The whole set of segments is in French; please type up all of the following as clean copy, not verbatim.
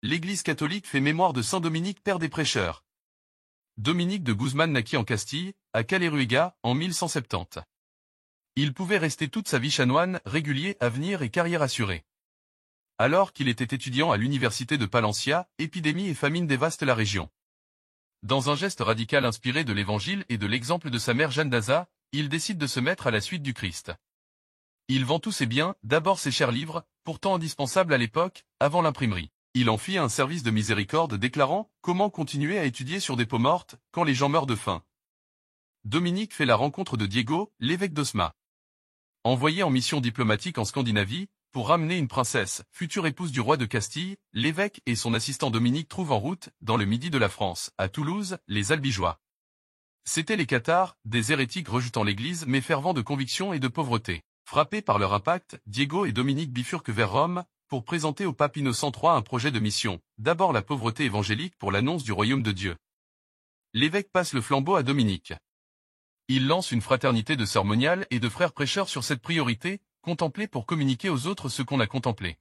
l'Église catholique fait mémoire de Saint Dominique, père des prêcheurs. Dominique de Guzman naquit en Castille, à Caleruega, en 1170. Il pouvait rester toute sa vie chanoine, régulier, avenir et carrière assurée. Alors qu'il était étudiant à l'université de Palencia, épidémie et famine dévastent la région. Dans un geste radical inspiré de l'Évangile et de l'exemple de sa mère Jeanne d'Aza, il décide de se mettre à la suite du Christ. Il vend tous ses biens, d'abord ses chers livres, pourtant indispensables à l'époque, avant l'imprimerie. Il en fit un service de miséricorde déclarant « Comment continuer à étudier sur des peaux mortes, quand les gens meurent de faim ?» Dominique fait la rencontre de Diego, l'évêque d'Osma. Envoyé en mission diplomatique en Scandinavie, pour ramener une princesse, future épouse du roi de Castille, l'évêque et son assistant Dominique trouvent en route, dans le midi de la France, à Toulouse, les Albigeois. C'étaient les cathares, des hérétiques rejetant l'Église mais fervents de conviction et de pauvreté. Frappés par leur impact, Diego et Dominique bifurquent vers Rome, pour présenter au pape Innocent III un projet de mission, d'abord la pauvreté évangélique pour l'annonce du royaume de Dieu. L'évêque passe le flambeau à Dominique. Il lance une fraternité de sœurs moniales et de frères prêcheurs sur cette priorité, contempler pour communiquer aux autres ce qu'on a contemplé.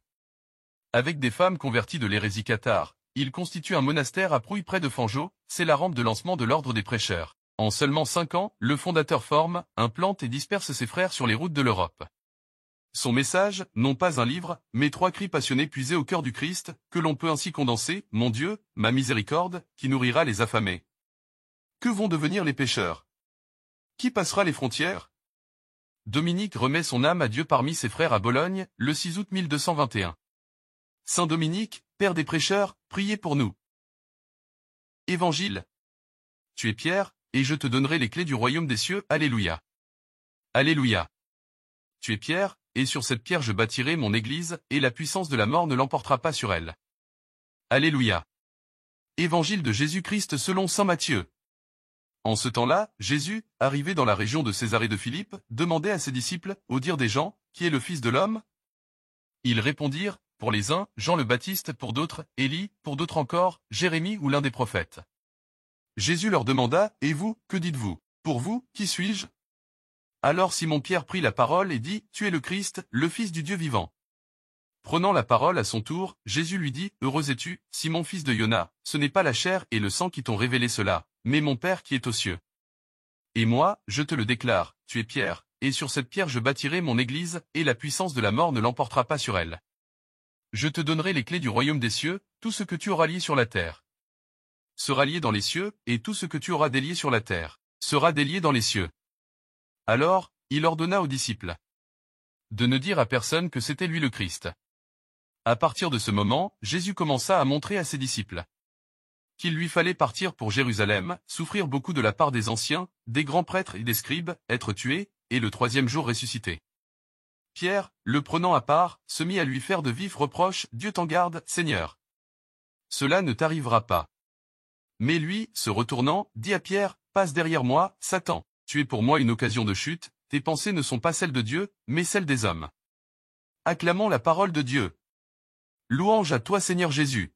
Avec des femmes converties de l'hérésie cathare, il constitue un monastère à Prouille près de Fangeau, c'est la rampe de lancement de l'ordre des prêcheurs. En seulement 5 ans, le fondateur forme, implante et disperse ses frères sur les routes de l'Europe. Son message, non pas un livre, mais 3 cris passionnés puisés au cœur du Christ, que l'on peut ainsi condenser, « Mon Dieu, ma miséricorde, qui nourrira les affamés. Que vont devenir les pécheurs? Qui passera les frontières ?» Dominique remet son âme à Dieu parmi ses frères à Bologne, le 6 août 1221. Saint Dominique, père des prêcheurs, priez pour nous. Évangile. Tu es Pierre, et je te donnerai les clés du royaume des cieux, Alléluia. Alléluia. Tu es Pierre, et sur cette pierre je bâtirai mon église, et la puissance de la mort ne l'emportera pas sur elle. Alléluia. Évangile de Jésus-Christ selon saint Matthieu. En ce temps-là, Jésus, arrivé dans la région de Césarée de Philippe, demandait à ses disciples, au dire des gens, qui est le Fils de l'homme? Ils répondirent, pour les uns, Jean le Baptiste, pour d'autres, Élie, pour d'autres encore, Jérémie ou l'un des prophètes. Jésus leur demanda, et vous, que dites-vous? Pour vous, qui suis-je? Alors Simon-Pierre prit la parole et dit, tu es le Christ, le Fils du Dieu vivant. Prenant la parole à son tour, Jésus lui dit, heureux es-tu, Simon fils de Yona, ce n'est pas la chair et le sang qui t'ont révélé cela, mais mon Père qui est aux cieux. Et moi, je te le déclare, tu es Pierre, et sur cette pierre je bâtirai mon église, et la puissance de la mort ne l'emportera pas sur elle. Je te donnerai les clés du royaume des cieux, tout ce que tu auras lié sur la terre sera lié dans les cieux, et tout ce que tu auras délié sur la terre sera délié dans les cieux. Alors, il ordonna aux disciples de ne dire à personne que c'était lui le Christ. À partir de ce moment, Jésus commença à montrer à ses disciples qu'il lui fallait partir pour Jérusalem, souffrir beaucoup de la part des anciens, des grands prêtres et des scribes, être tué, et le 3e jour ressusciter. Pierre, le prenant à part, se mit à lui faire de vifs reproches, « Dieu t'en garde, Seigneur. Cela ne t'arrivera pas. » Mais lui, se retournant, dit à Pierre, « Passe derrière moi, Satan, tu es pour moi une occasion de chute, tes pensées ne sont pas celles de Dieu, mais celles des hommes. » Acclamons la parole de Dieu. Louange à toi Seigneur Jésus.